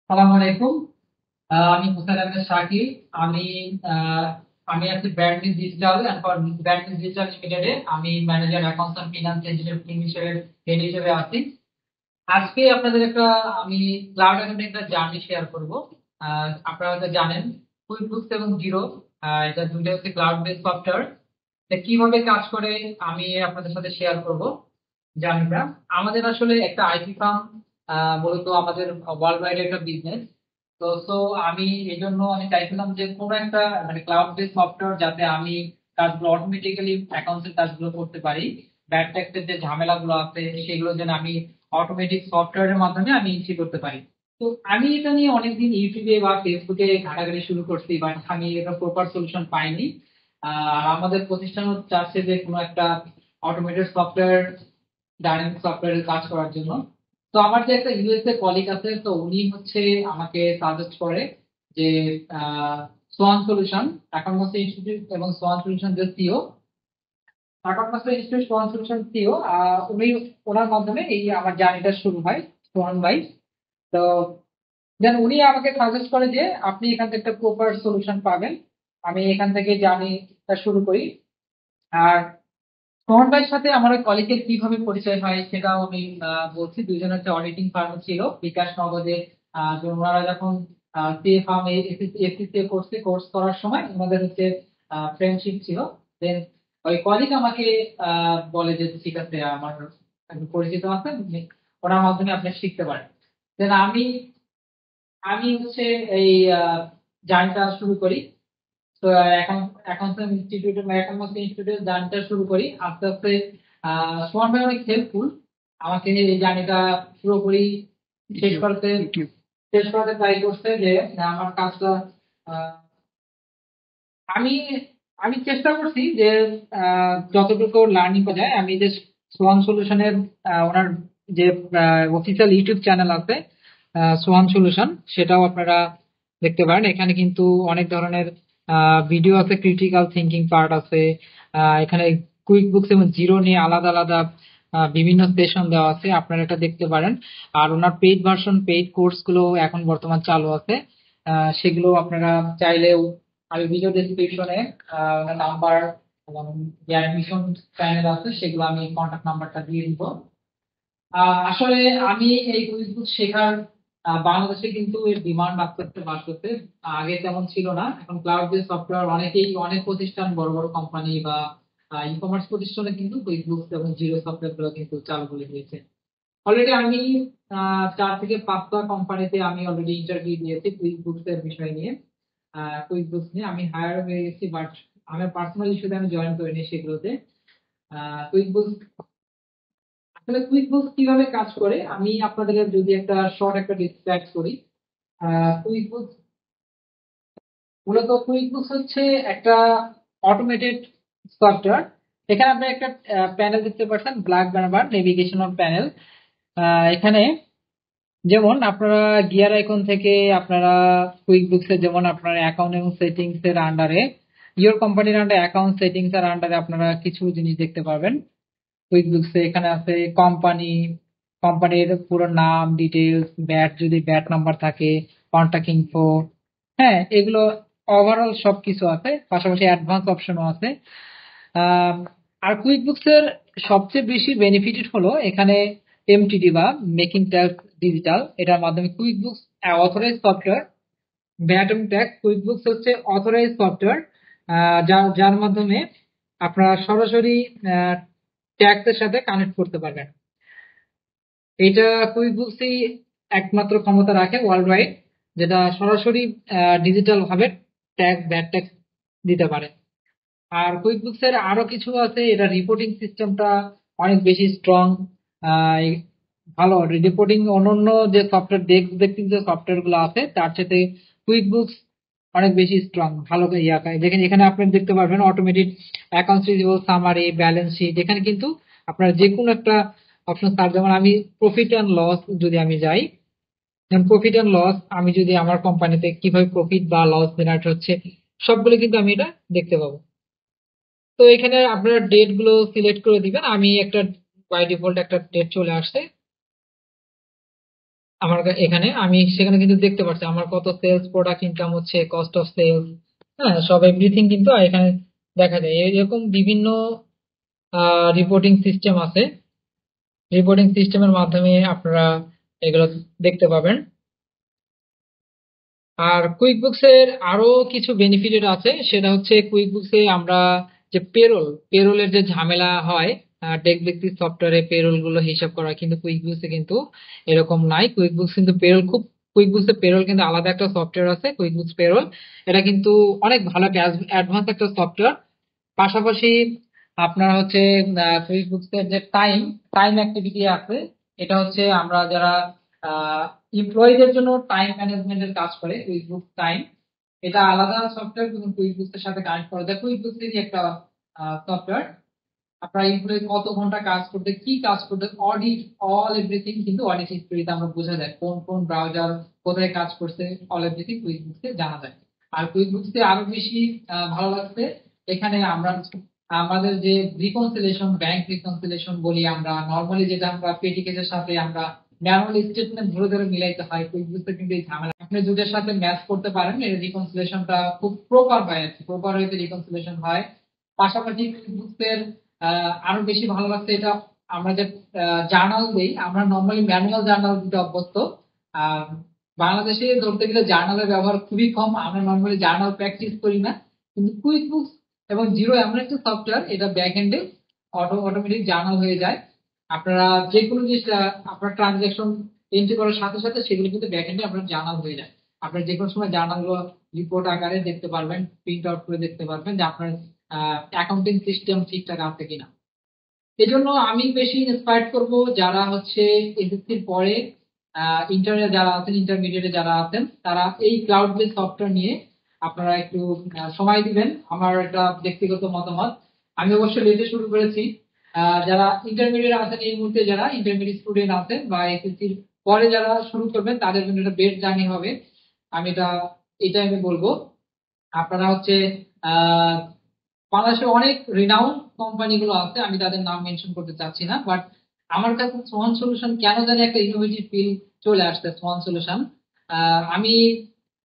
সালাম আলাইকুম। আমি মুস্তাক আহমেদ শাকিল। আমি আহ, আমি আছি ব্র্যান্ড ডিজিটাল ব্র্যান্ড ডিজিটাল লিমিটেডে। আমি manager accounts and finance team হিসেবে হেড হিসেবে আছি। আজকে আপনাদের আমি ক্লাউড অ্যাকাউন্টে একটা জার্নি শেয়ার করব। আপনারা হয়তো জানেন কুইকবুকস এবং জিরো, এটা দুটো হচ্ছে ক্লাউড বেসড সফটওয়্যার। কিভাবে কাজ করে আমি আপনাদের সাথে শেয়ার করব জার্নিটা। আমাদের আসলে একটা আইটি ফার্ম, মূলত আমাদের ওয়ার্ল্ড ওয়াইড একটা বিজনেস। তো আমি এই জন্য আমি চাইছিলাম যে কোনো একটা মানে ক্লাউড বেসড সফটওয়্যার যাতে আমি কাজগুলো অটোমেটিক্যালি অ্যাকাউন্টসের কাজগুলো করতে পারি। ব্যাড ট্যাক্সের যে ঝামেলাগুলো আছে সেগুলো যেন আমি অটোমেটিক সফটওয়্যারের মাধ্যমে আমি ইজি করতে পারি। তো আমি এটা নিয়ে অনেকদিন ইউটিউবে বা ফেসবুকে ঘাটাঘাটি শুরু করছি, বাট আমি এটা প্রপার সলিউশন পাইনি। আর আমাদের প্রতিষ্ঠান চাচ্ছে যে কোনো একটা অটোমেটেড সফটওয়্যার, ডাইনামিক সফটওয়্যারের কাজ করার জন্য। তো আমার যে একটা ইউএসএ কলিগ আছে, তো উনি হচ্ছে আমাকে সাজেস্ট করে যে Swan Solution, Tata Master Institute এবং সোয়ান সলিউশন যে CEO, Tata Master Institute Swan Solution CEO, উনি, ওনার মাধ্যমে এই আমার জার্নিটা শুরু হয় সোহান ভাই। তো দেন উনি আমাকে সাজেস্ট করে যে আপনি এখান থেকে একটা প্রপার সলিউশন পাবেন। আমি এখান থেকে জার্নিটা শুরু করি। আর সোহন ভাইয়ের সাথে আমার ওই কলিগের কিভাবে পরিচয় হয় সেটাও আমি বলছি। দুইজন হচ্ছে অডিটিং ফার্ম ছিল বিকাশ নগদে। তো ওনারা যখন সিএ ফার্ম এসিসিএ কোর্স করার সময় ওনাদের হচ্ছে ফ্রেন্ডশিপ ছিল। দেন ওই কলিগ আমাকে বলে যে ঠিক আছে, আমার একজন পরিচিত আছে, ওনার মাধ্যমে আপনি শিখতে পারেন। দেন আমি আমি হচ্ছে এই জার্নিটা শুরু করি। তো এখন ইনস্টিটিউটে জার্নিটা শুরু করি আস্তে আস্তে। সোহান ভাই অনেক হেল্পফুল, আমাকে এই জার্নিটা পুরোপুরি শেষ করতে শেষ করতে ট্রাই করছে যে আমার কাজটা আহ, আমি আমি চেষ্টা করছি যে যতটুকু লার্নিং করা যায়। আমি যে সোয়ান সলিউশনের ওনার যে অফিসিয়াল ইউটিউব চ্যানেল আছে সোয়ান সলিউশন, সেটাও আপনারা দেখতে পারেন। এখানে কিন্তু অনেক ধরনের ভিডিও আছে, ক্রিটিক্যাল থিঙ্কিং পার্ট আছে। এখানে কুইক বুকস এবং জিরো নিয়ে আলাদা আলাদা বিভিন্ন সেশন দেওয়া আছে, আপনারা এটা দেখতে পারেন। আর ওনার পেইড ভার্সন, পেইড কোর্স গুলো এখন বর্তমান চালু আছে। সেগুলো আপনারা চাইলেও আমি ভিডিও ডেসক্রিপশনে নাম্বার এবং যে অ্যাডমিশন প্যানেল আছে সেগুলো আমি কন্ট্যাক্ট নাম্বারটা দিয়ে দিব। আসলে আমি এই কুইজবুক শেখার বাংলাদেশে কিন্তু এর ডিমান্ড আস্তে আস্তে বাড়তেছে। আগে তেমন ছিল না, এখন ক্লাউড বেস সফটওয়্যার অনেক প্রতিষ্ঠান, বড় বড় কোম্পানি বা ই কমার্স প্রতিষ্ঠানে কিন্তু কুইজবুক এবং জিরো সফটওয়্যার গুলো কিন্তু চালু করে দিয়েছে। অলরেডি আমি 4 থেকে 5টা কোম্পানিতে আমি অলরেডি ইন্টারভিউ দিয়েছি কুইজবুকস এর বিষয় নিয়ে। কুইজবুকস নিয়ে আমি হায়ার হয়ে গেছি, বাট আমার পার্সোনাল ইস্যুতে আমি জয়েন করিনি সেগুলোতে। কুইজবুকস, আসলে কুইকবুকস কিভাবে কাজ করে আমি আপনাদের যদি একটা ডিসক্রাইব করি। কুইকবুকস, মূলত কুইকবুকস হচ্ছে একটা অটোমেটেড সফটওয়্যার। এখানে আপনি একটা প্যানেল দেখতে পাচ্ছেন, ব্ল্যাক বারবার নেভিগেশনাল প্যানেল। এখানে যেমন আপনারা গিয়ার আইকন থেকে আপনারা কুইকবুকস এর যেমন আপনার অ্যাকাউন্ট এবং সেটিংস এর আন্ডারে, ইওর কোম্পানির আন্ডারে অ্যাকাউন্ট সেটিংস এর আন্ডারে আপনারা কিছু জিনিস দেখতে পাবেন। কুইকবুকস এখানে আছে কোম্পানির পুরো নাম, ডিটেলস, যদি ব্যাট নাম্বার থাকে, কন্টাক্ট ইনফো, হ্যাঁ এগুলো ওভারঅল সবকিছু আছে। পাশাপাশি অ্যাডভান্স অপশনও আছে। আহ, আর কুইকবুকস এর সবচেয়ে বেশি বেনিফিটেড হলো এখানে এমটিডি বা মেকিং ট্যাক্স ডিজিটাল, এটার মাধ্যমে কুইকবুকস অথরাইজ সফটওয়্যার। ব্যাট এবং ট্যাক্স, কুইকবুকস হচ্ছে অথরাইজ সফটওয়্যার যার যার মাধ্যমে আপনারা সরাসরি ট্যাক্স এর সাথে কানেক্ট করতে পারবেন। এটা কুইকবুকসই একমাত্র ক্ষমতা রাখে ওয়ার্ল্ড ওয়াইড, যেটা সরাসরি ডিজিটাল ভাবে ট্যাক্স, ব্যাট ট্যাক্স দিতে পারে। আর কুইকবুকস এর আরো কিছু আছে, এটা রিপোর্টিং সিস্টেমটা অনেক বেশি স্ট্রং, ভালো রিপোর্টিং। অন্যান্য যে সফটওয়্যার, ডেস্ক বেসিক যে সফটওয়্যার গুলো আছে তার সাথে কুইকবুকস অনেক বেশি স্ট্রং, ভালো দেখেন এখানে আপনি দেখতে পারবেন automated accounts receivable summary, balance sheet. এখানে কিন্তু আপনার যে কোনো একটা অপশন থাকবে। যেমন আমি প্রফিট অ্যান্ড লস যদি আমি যাই, যেমন প্রফিট অ্যান্ড লস, আমি যদি আমার কোম্পানিতে কিভাবে প্রফিট বা লস জেনারেট হচ্ছে সবগুলো কিন্তু আমি এটা দেখতে পাবো। তো এখানে আপনারা ডেট গুলো সিলেক্ট করে দিবেন। আমি একটা বাই ডিফল্ট একটা ডেট চলে আসছে। এখানে আমি সেখানে কিন্তু দেখতে পাচ্ছি আমার কত সেলস, প্রোডাক্ট ইনকাম হচ্ছে, কস্ট অফ সেলস, হ্যাঁ, সব এভরিথিং কিন্তু এখানে দেখা যায়। এরকম বিভিন্ন রিপোর্টিং সিস্টেম আছে, রিপোর্টিং সিস্টেমের মাধ্যমে আপনারা এগুলো দেখতে পাবেন। আর কুইকবুকস এর আরো কিছু বেনিফিট আছে, সেটা হচ্ছে কুইকবুকস এ আমরা যে পেরোলের যে ঝামেলা হয়, টেক ব্যক্তির সফটওয়্যারে পেরোল গুলো হিসাব করা, কিন্তু কুইকবুকস এ কিন্তু এরকম নাই। কুইকবুকস কিন্তু পেরোল খুব কুইকবুকস এর পেরোল কিন্তু আলাদা একটা সফটওয়্যার আছে, কুইকবুকস পেরোল। এটা কিন্তু অনেক ভালো একটা অ্যাডভান্স একটা সফটওয়্যার। পাশাপাশি আপনার হচ্ছে কুইকবুকস এর যে টাইম টাইম অ্যাক্টিভিটি আছে, এটা হচ্ছে আমরা যারা এমপ্লয়ীদের জন্য টাইম ম্যানেজমেন্টের কাজ করে কুইকবুক টাইম, এটা আলাদা সফটওয়্যার, কিন্তু কুইকবুকস এর সাথে কানেক্ট করা যায়। কুইকবুকস এর একটা সফটওয়্যার, আপনার এমপ্লয়ি কত ঘন্টা কাজ করতে, কি কাজ করতে, অডিট, অল এভরিথিং কিন্তু অডিট হিস্ট্রিতে আমরা বোঝা যায়, কোন কোন ব্রাউজার কোথায় কাজ করছে, অল এভরিথিং কুইকবুকস এ জানা যায়। আর কুইকবুকস এ আরো বেশি ভালো লাগছে, এখানে আমরা আমাদের যে রিকনসিলিয়েশন, ব্যাংক রিকনসিলিয়েশন বলি আমরা নরমালি, যেটা আমরা পেটি কেসের সাথে আমরা ম্যানুয়াল স্টেটমেন্ট ধরে ধরে মিলাইতে হয়, কুইকবুকস এ কিন্তু এই ঝামেলা আপনি দুটোর সাথে ম্যাচ করতে পারেন, এই রিকনসিলিয়েশনটা খুব প্রপার হয় আর কি, প্রপার হইতে রিকনসিলিয়েশন হয়। পাশাপাশি কুইকবুকস এর আরো বেশি ভালো লাগছে এটা, আমরা যে জার্নাল দেই, আমরা নর্মালি ম্যানুয়াল জার্নাল দিতে অভ্যস্ত। আহ, বাংলাদেশে ধরতে গেলে জার্নালের ব্যবহার খুবই কম, আমরা নর্মালি জার্নাল প্র্যাকটিস করি না। কিন্তু কুইকবুকস এবং জিরো এমন একটা সফটওয়্যার, এটা ব্যাক এন্ডে অটোমেটিক জার্নাল হয়ে যায়। আপনারা যে কোনো জিনিস আপনার ট্রানজাকশন এন্ট্রি করার সাথে সাথে সেগুলো কিন্তু ব্যাক এন্ডে আপনার জার্নাল হয়ে যায়। আপনার যে কোনো সময় জার্নাল গুলো রিপোর্ট আকারে দেখতে পারবেন, প্রিন্ট আউট করে দেখতে পারবেন যে আপনার অ্যাকাউন্টিং সিস্টেম ঠিকঠাক আছে কিনা। এই জন্য আমি বেশি ইন্সপায়ার্ড করব যারা হচ্ছে এসএসসির পরে ইন্টারমিডিয়েট যারা আছেন, ইন্টারমিডিয়েটে যারা আছেন, তারা এই ক্লাউড বেস সফটওয়্যার নিয়ে আপনারা একটু সময় দিবেন। আমার একটা ব্যক্তিগত মতামত, আমি অবশ্য লেটে শুরু করেছি। যারা ইন্টারমিডিয়েট আছেন, এই মুহূর্তে যারা ইন্টারমিডিয়েট স্টুডেন্ট আছেন বা এসএসসির পরে যারা শুরু করবেন, তাদের জন্য এটা বেস্ট জার্নি হবে। আমি এটা বলবো। আপনারা হচ্ছে আহ বাংলাদেশে অনেক রিনাউন্ড কোম্পানিগুলো আছে, আমি তাদের নাম মেনশন করতে চাচ্ছি না, বাট আমার কাছে সোয়ান সলিউশন কেন জানি একটা ইনোভেটিভ ফিল চলে আসছে। সোয়ান সলিউশন, আমি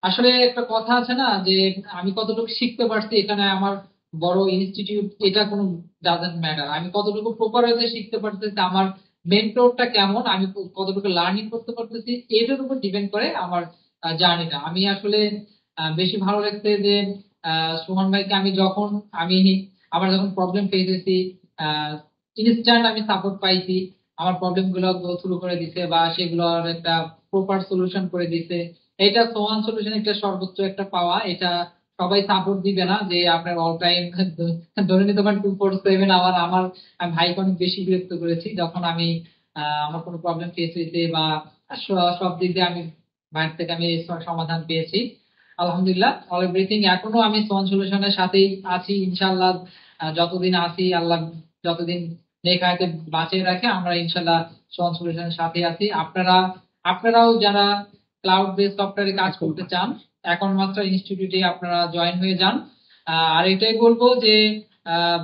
আসলে একটা কথা আছে না যে আমি কতটুকু শিখতে পারছি এখানে আমার বড় ইনস্টিটিউট, এটা কোনো ডাজন্ট ম্যাটার। আমি কতটুকু প্রপার ওয়েতে শিখতে পারতেছি, আমার মেন্টরটা কেমন, আমি কতটুকু লার্নিং করতে পারতেছি, এটার উপর ডিপেন্ড করে আমার জার্নিটা। আমি আসলে বেশি ভালো লাগছে যে সুমন ভাইকে আমি যখন আমি আমার যখন প্রবলেম ফেস হয়েছি, ইনস্ট্যান্ট আমি সাপোর্ট পাইছি, আমার প্রবলেম গুলো গো থ্রু করে দিছে বা সেগুলোর একটা প্রপার সলিউশন করে দিছে। এটা সোয়ান সলিউশন একটা সর্বোচ্চ একটা পাওয়া, এটা সবাই সাপোর্ট দিবে না যে আপনার অল টাইম ধরে নিতে পারেন 24/7 আওয়ার। আমি ভাইকে অনেক বেশি বিরক্ত করেছি যখন আমি আমার কোনো প্রবলেম ফেস হয়েছে বা সব দিক দিয়ে আমি ভাইয়ের থেকে আমি সমাধান পেয়েছি আলহামদুলিল্লাহ। অল এভরিথিং এখনো আমি সোয়ান সলিউশনের সাথেই আছি ইনশাল্লাহ। যতদিন আছি আল্লাহ যতদিন নেক হায়াতে বাঁচিয়ে রাখে, আমরা ইনশাল্লাহ সোয়ান সলিউশনের সাথে আছি। আপনারাও যারা ক্লাউড বেস সফটওয়্যারে কাজ করতে চান, এখন মাত্র ইনস্টিটিউটে আপনারা জয়েন হয়ে যান। আর এটাই বলবো যে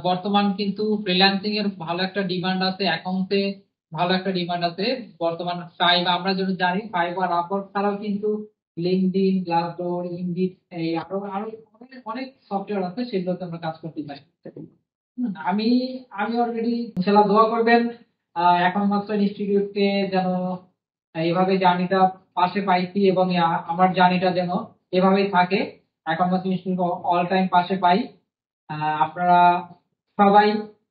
বর্তমান কিন্তু ফ্রিল্যান্সিং এর ভালো একটা ডিমান্ড আছে, অ্যাকাউন্টে ভালো একটা ডিমান্ড আছে বর্তমান। ফাইভ আমরা যদি জানি, ফাইভ আর আপওয়ার্ক ছাড়াও কিন্তু লিঙ্কডইন, গ্লাসডোর, ইনডিড, এই আরো আরো অনেক অনেক সফটওয়্যার আছে, সেগুলোতে আমরা কাজ করতে পারি। আমি আমি অলরেডি ইনশাল্লাহ দোয়া করবেন এখন মাত্র ইনস্টিটিউটকে যেন এইভাবে জার্নিটা পাশে পাইছি, এবং আমার জার্নিটা যেন এভাবেই থাকে, এখন মাত্র ইনস্টিটিউট অল টাইম পাশে পাই। আপনারা সবাই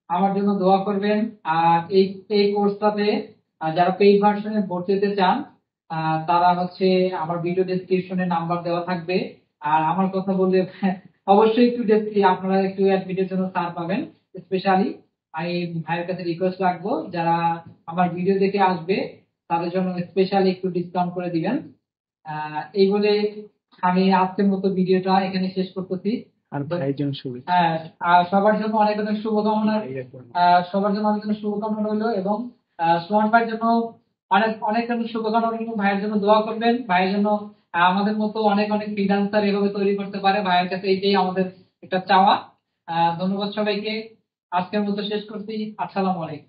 আমার জন্য দোয়া করবেন। আর এই এই কোর্সটাতে যারা পেইড ভার্সনে ভর্তি হতে চান, তারা হচ্ছে আমার ভিডিও ডেসক্রিপশনে নাম্বার দেওয়া থাকবে। আর আমার কথা বললে অবশ্যই একটু আপনারা একটু অ্যাডমিটের জন্য ছাড় পাবেন। স্পেশালি আমি ভাইয়ের কাছে রিকোয়েস্ট রাখবো, যারা আমার ভিডিও দেখে আসবে তাদের জন্য স্পেশালি একটু ডিসকাউন্ট করে দিবেন। এই বলে আমি আজকের মতো ভিডিওটা এখানে শেষ করতেছি। আর ভাইয়ের জন্য শুভেচ্ছা। হ্যাঁ, আর সবার জন্য অনেক অনেক শুভকামনা, সবার জন্য অনেক অনেক শুভকামনা রইলো, এবং সুমন ভাইয়ের জন্য অনেক অনেক অনেক শুভকামনা রইলো। ভাইয়ের জন্য দোয়া করবেন, ভাইয়ের জন্য আমাদের মতো অনেক অনেক ফ্রিল্যান্সার এভাবে তৈরি করতে পারে, ভাইয়ের কাছে এইটাই আমাদের একটা চাওয়া। ধন্যবাদ সবাইকে, আজকের মতো শেষ করছি। আসসালামু আলাইকুম।